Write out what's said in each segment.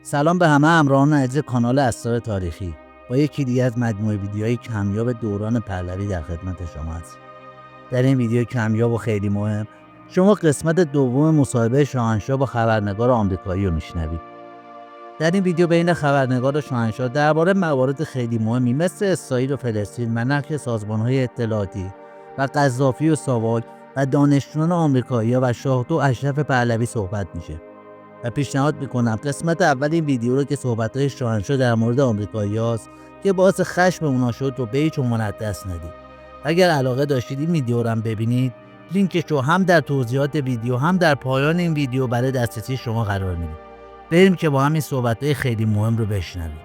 سلام به همه همراهان عزیز کانال اسرار تاریخی. با یکی دیگه از مجموعه ویدیوهای کمیاب دوران پهلوی در خدمت شما هستیم. در این ویدیو کمیاب و خیلی مهم شما قسمت دوم مصاحبه شاهنشاه با خبرنگار آمریکایی رو میشنوید. در این ویدیو بین خبرنگار و شاهنشاه درباره موارد خیلی مهمی مثل اسرائیل و فلسطین و نقش سازمان‌های اطلاعاتی و قذافی و ساواک و دانشجویان آمریکایی‌ها و شاه و اشرف پهلوی صحبت میشه. و پیشنهاد میکنم قسمت اول این ویدیو رو که صحبت‌های شاهنشاه در مورد آمریکایی‌هاست که باعث خشم اونا شد رو به هیچ عنوان از دست ندید. اگر علاقه داشتید این ویدیو رو هم ببینید، لینکش رو هم در توضیحات ویدیو هم در پایان این ویدیو برای دسترسی شما قرار میدیم. بریم که با هم این صحبت‌های خیلی مهم رو بشنویم.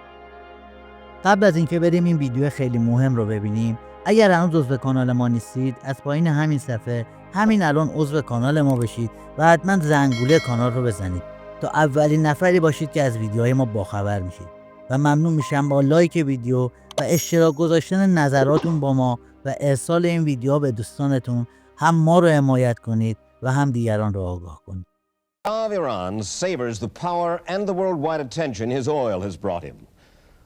قبل از اینکه بریم این ویدیو خیلی مهم رو ببینیم، اگر هنوز عضو کانال ما نیستید، از پایین همین صفحه همین الان عضو کانال ما بشید و حتما زنگوله کانال رو بزنید تا اولین نفری باشید که از ویدیوهای ما باخبر میشید. و ممنون میشم با لایک ویدیو و اشتراک گذاشتن نظراتون با ما و ارسال این ویدیو به دوستانتون هم ما رو حمایت کنید و هم دیگران رو آگاه کنید. Of Iran savors the power and the worldwide attention his oil has brought him.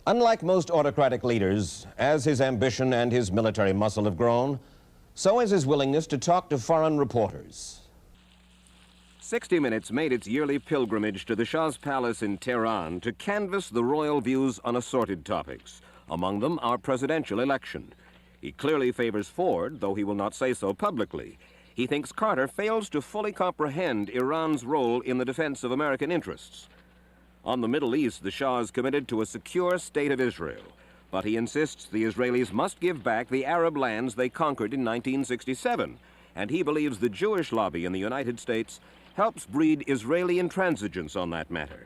Unlike most autocratic leaders, as his ambition and his military muscle have grown, so is his willingness to talk to foreign reporters. 60 Minutes made its yearly pilgrimage to the Shah's palace in Tehran to canvass the royal views on assorted topics, among them our presidential election. He clearly favors Ford, though he will not say so publicly. He thinks Carter fails to fully comprehend Iran's role in the defense of American interests. On the Middle East, the Shah is committed to a secure state of Israel, but he insists the Israelis must give back the Arab lands they conquered in 1967, and he believes the Jewish lobby in the United States helps breed Israeli intransigence on that matter.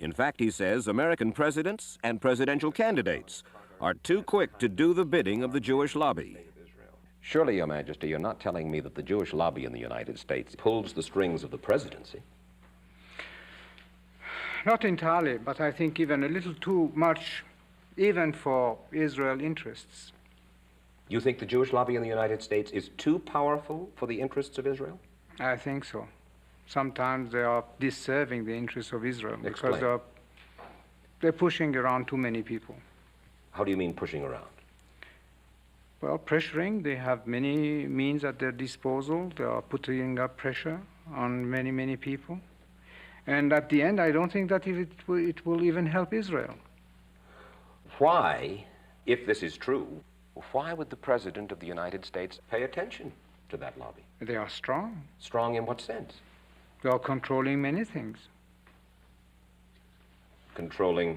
In fact, he says American presidents and presidential candidates are too quick to do the bidding of the Jewish lobby. Surely, Your Majesty, you're not telling me that the Jewish lobby in the United States pulls the strings of the presidency? Not entirely, but I think even a little too much, even for Israel interests. You think the Jewish lobby in the United States is too powerful for the interests of Israel? I think so. Sometimes they are disserving the interests of Israel because Explain. they're pushing around too many people. How do you mean pushing around? Well, pressuring, they have many means at their disposal. They are putting up pressure on many, many people. And at the end, I don't think that it will even help Israel. Why, if this is true, why would the President of the United States pay attention to that lobby? They are strong. Strong in what sense? They are controlling many things. Controlling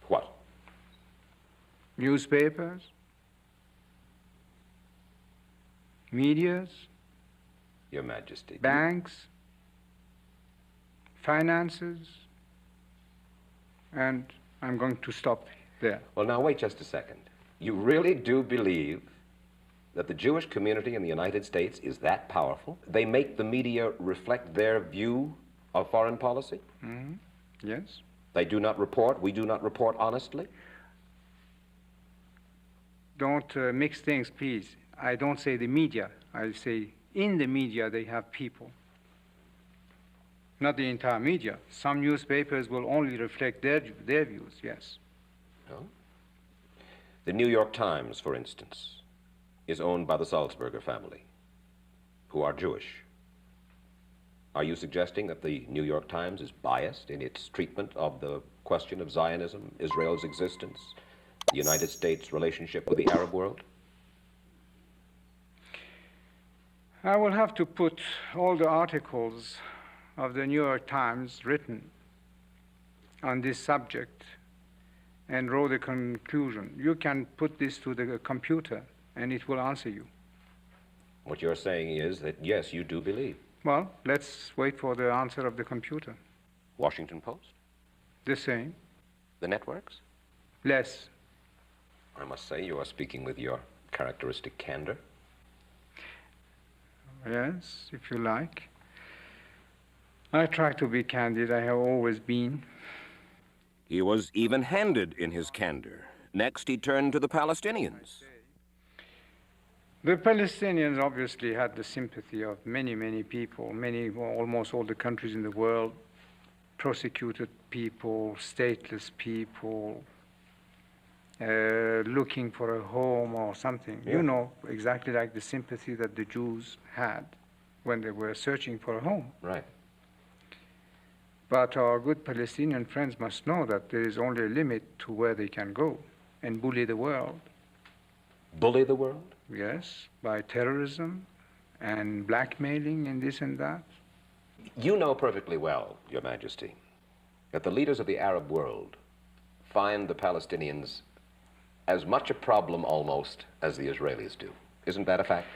what? Newspapers, medias, Your Majesty. banks, finances, and I'm going to stop there. Well, now, wait just a second. You really do believe that the Jewish community in the United States is that powerful? They make the media reflect their view of foreign policy? Mm-hmm. Yes. They do not report, we do not report honestly? Don't mix things, please. I don't say the media. I say in the media they have people. Not the entire media. Some newspapers will only reflect their views, yes. No? The New York Times, for instance, is owned by the Salzburger family, who are Jewish. Are you suggesting that the New York Times is biased in its treatment of the question of Zionism, Israel's existence, the United States' relationship with the Arab world? I will have to put all the articles of the New York Times written on this subject and draw the conclusion. You can put this to the computer and it will answer you. What you're saying is that, yes, you do believe. Well, let's wait for the answer of the computer. Washington Post? The same. The networks? Less. I must say you are speaking with your characteristic candor. Yes, if you like. I try to be candid. I have always been. He was even-handed in his candor. Next, he turned to the Palestinians. The Palestinians obviously had the sympathy of many, many people, almost all the countries in the world prosecuted people, stateless people, looking for a home or something. Yeah. You know, exactly like the sympathy that the Jews had when they were searching for a home. Right. But our good Palestinian friends must know that there is only a limit to where they can go and bully the world. Bully the world? Yes, by terrorism and blackmailing and this and that. You know perfectly well, Your Majesty, that the leaders of the Arab world find the Palestinians as much a problem almost as the Israelis do. Isn't that a fact?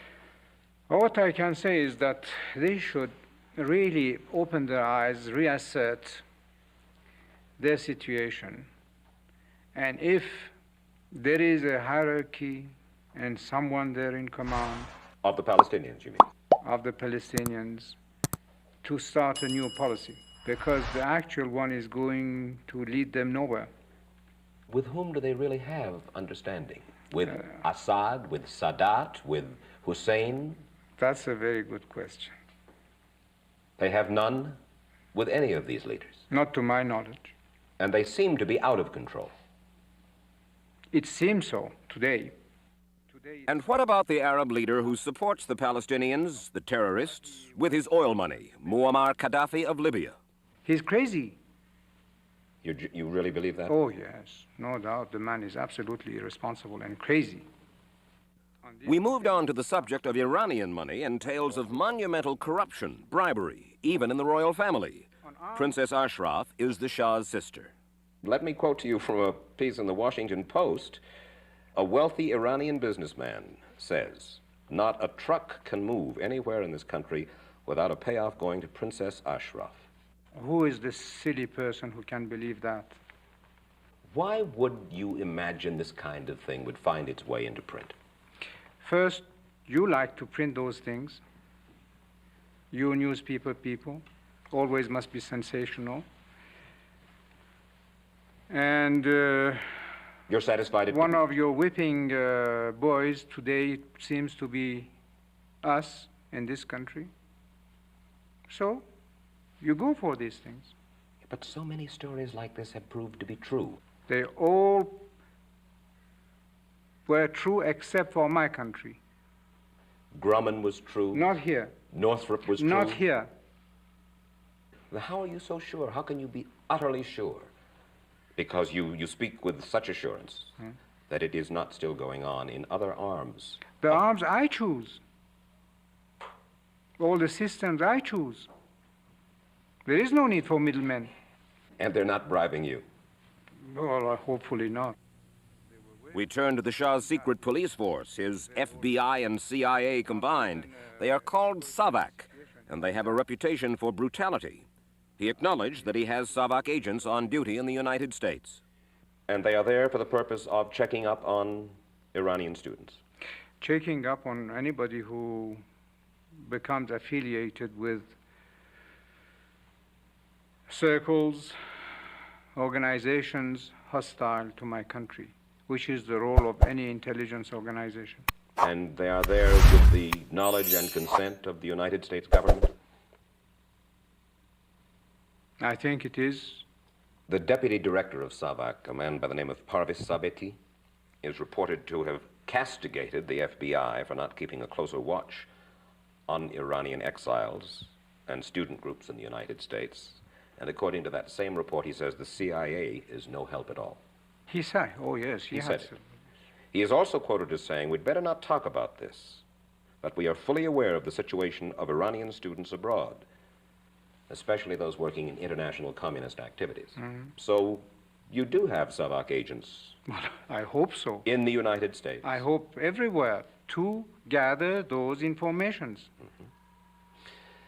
What I can say is that they should really open their eyes, reassert their situation. And if there is a hierarchy and someone there in command Of the Palestinians, you mean? of the Palestinians, to start a new policy, because the actual one is going to lead them nowhere. With whom do they really have understanding? With Assad, with Sadat, with Hussein? That's a very good question. They have none with any of these leaders. Not to my knowledge. And they seem to be out of control. It seems so today. And what about the Arab leader who supports the Palestinians, the terrorists, with his oil money, Muammar Gaddafi of Libya? He's crazy. You really believe that? Oh, yes, no doubt. The man is absolutely irresponsible and crazy. We moved on to the subject of Iranian money and tales of monumental corruption, bribery, even in the royal family. Princess Ashraf is the Shah's sister. Let me quote to you from a piece in the Washington Post. A wealthy Iranian businessman says, "Not a truck can move anywhere in this country without a payoff going to Princess Ashraf." Who is this silly person who can believe that? Why would you imagine this kind of thing would find its way into print? First, you like to print those things. You newspaper people always must be sensational. And You're satisfied it one of your whipping boys today seems to be us in this country. So, you go for these things. But so many stories like this have proved to be true. They all were true except for my country. Grumman was true. Not here. Northrop was true. Not here. How are you so sure? How can you be utterly sure? Because you speak with such assurance that it is not still going on in other arms. The arms I choose. All the systems I choose. There is no need for middlemen. And they're not bribing you. Well, hopefully not. We turn to the Shah's secret police force, his FBI and CIA combined. They are called SAVAK, and they have a reputation for brutality. He acknowledged that he has SAVAK agents on duty in the United States. And they are there for the purpose of checking up on Iranian students. Checking up on anybody who becomes affiliated with circles, organizations hostile to my country, which is the role of any intelligence organization. And they are there with the knowledge and consent of the United States government? I think it is. The deputy director of SAVAK, a man by the name of Parvis Sabeti, is reported to have castigated the FBI for not keeping a closer watch on Iranian exiles and student groups in the United States. And according to that same report, he says the CIA is no help at all. He said, oh yes, He had said said. it. He is also quoted as saying, "We'd better not talk about this, but we are fully aware of the situation of Iranian students abroad, especially those working in international communist activities." So you do have SAVAK agents Well, I hope so. in the United States. I hope everywhere to gather those informations.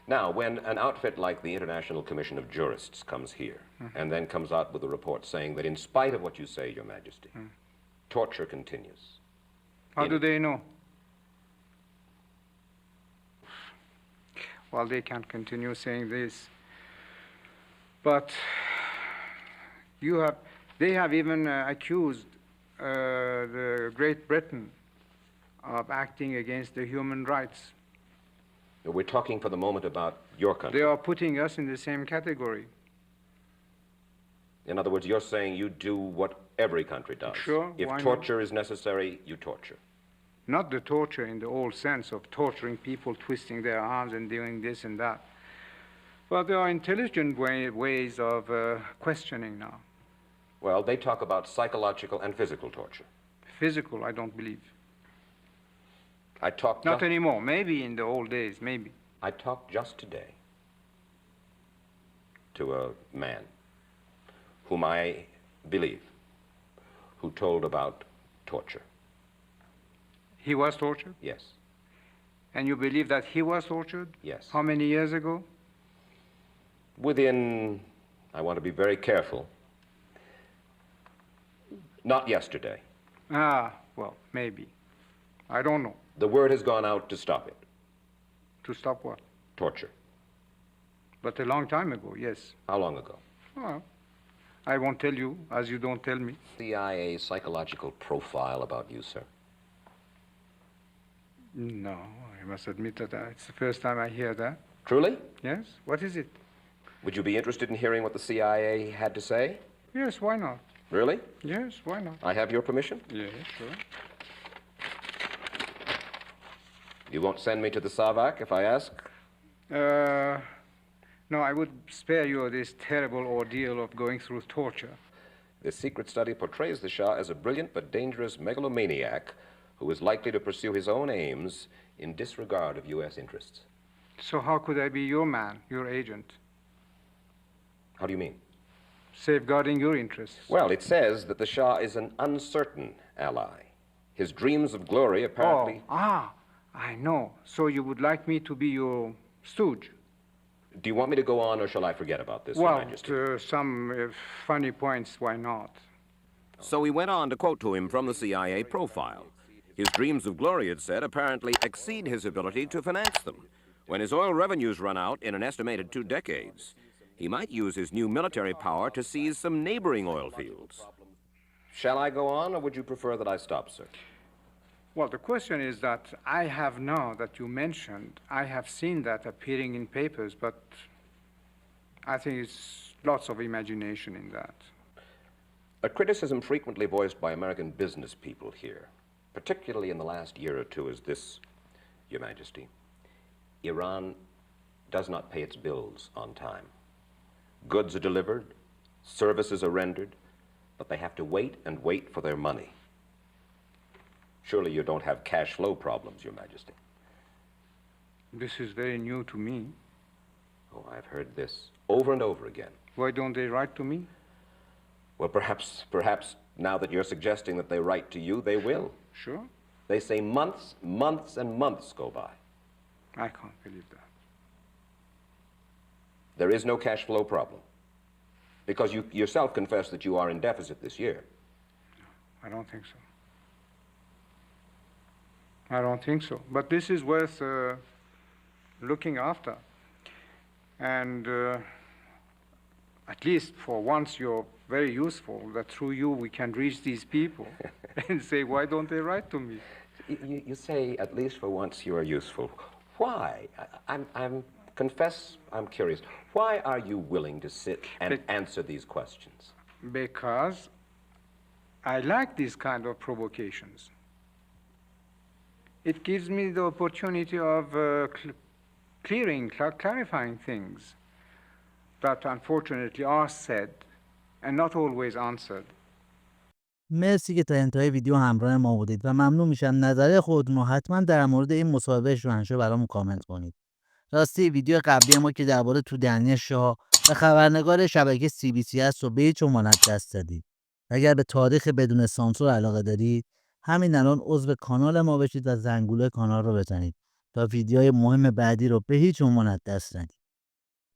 Now, when an outfit like the International Commission of Jurists comes here and then comes out with a report saying that in spite of what you say, Your Majesty, torture continues. How do they know? Well, they can't continue saying this. But they have even accused the Great Britain of acting against the human rights. We're talking for the moment about your country. They are putting us in the same category. In other words, you're saying you do what every country does. Sure, If why not? torture is necessary, you torture. Not the torture in the old sense of torturing people, twisting their arms and doing this and that. But there are intelligent ways of questioning now. Well, they talk about psychological and physical torture. Physical, I don't believe. I talked Not anymore. Maybe in the old days, maybe. I talked just today to a man whom I believe, who told about torture. He was tortured? Yes, And you believe that he was tortured? yes. How many years ago? Within, I want to be very careful, not yesterday. Ah, well, maybe. I don't know. The word has gone out to stop it, To stop what? torture. But a long time ago, yes. How long ago? Well, I won't tell you, as you don't tell me. CIA psychological profile about you, sir. No, I must admit that it's the first time I hear that. Truly? Yes? What is it? Would you be interested in hearing what the CIA had to say? Yes, why not? Really? Yes, why not? I have your permission? Yes, sure. You won't send me to the SAVAK if I ask? No, I would spare you this terrible ordeal of going through torture. This secret study portrays the Shah as a brilliant but dangerous megalomaniac who is likely to pursue his own aims in disregard of U.S. interests. So how could I be your man, your agent, How do you mean? safeguarding your interests? Well, it says that the Shah is an uncertain ally. His dreams of glory apparently... I know. So you would like me to be your stooge? Do you want me to go on, or shall I forget about this, Your Well, Majesty? some funny points, why not? So he went on to quote to him from the CIA profile. His dreams of glory, it said, apparently exceed his ability to finance them. When his oil revenues run out in an estimated 2 decades, he might use his new military power to seize some neighboring oil fields. Shall I go on, or would you prefer that I stop, sir? Well, the question is that I have now that you mentioned, I have seen that appearing in papers, but I think it's lots of imagination in that. A criticism frequently voiced by American business people here, particularly in the last year or two, is this, Your Majesty. Iran does not pay its bills on time. Goods are delivered, services are rendered, but they have to wait and wait for their money. Surely you don't have cash flow problems, Your Majesty. This is very new to me. Oh, I've heard this over and over again. Why don't they write to me? Well, perhaps now that you're suggesting that they write to you, they will. Sure. They say months and months go by. I can't believe that. There is no cash flow problem. Because you yourself confess that you are in deficit this year. I don't think so. I don't think so. But this is worth looking after. And at least for once you're very useful, that through you we can reach these people and say, why don't they write to me? You say, at least for once, you are useful. Why? I'm curious. Why are you willing to sit and answer these questions? Because I like these kind of provocations. It gives me the opportunity of clarifying things that unfortunately are said and not always answered. مرسی که تا انتهای ویدیو همراه ما بودید و ممنون میشم نظر خودتون رو حتما در مورد این مصاحبه شاهنشاه برامون کامنت کنید. راستی ویدیو قبلی ما که درباره تودنی شاه و خبرنگار شبکه CBC است و به هیچ عنوان دست دادید. اگر به تاریخ بدون سانسور علاقه دارید همین الان عضو کانال ما بشید و زنگوله کانال رو بزنید تا ویدیوهای مهم بعدی رو به هیچ عنوان دست ندید.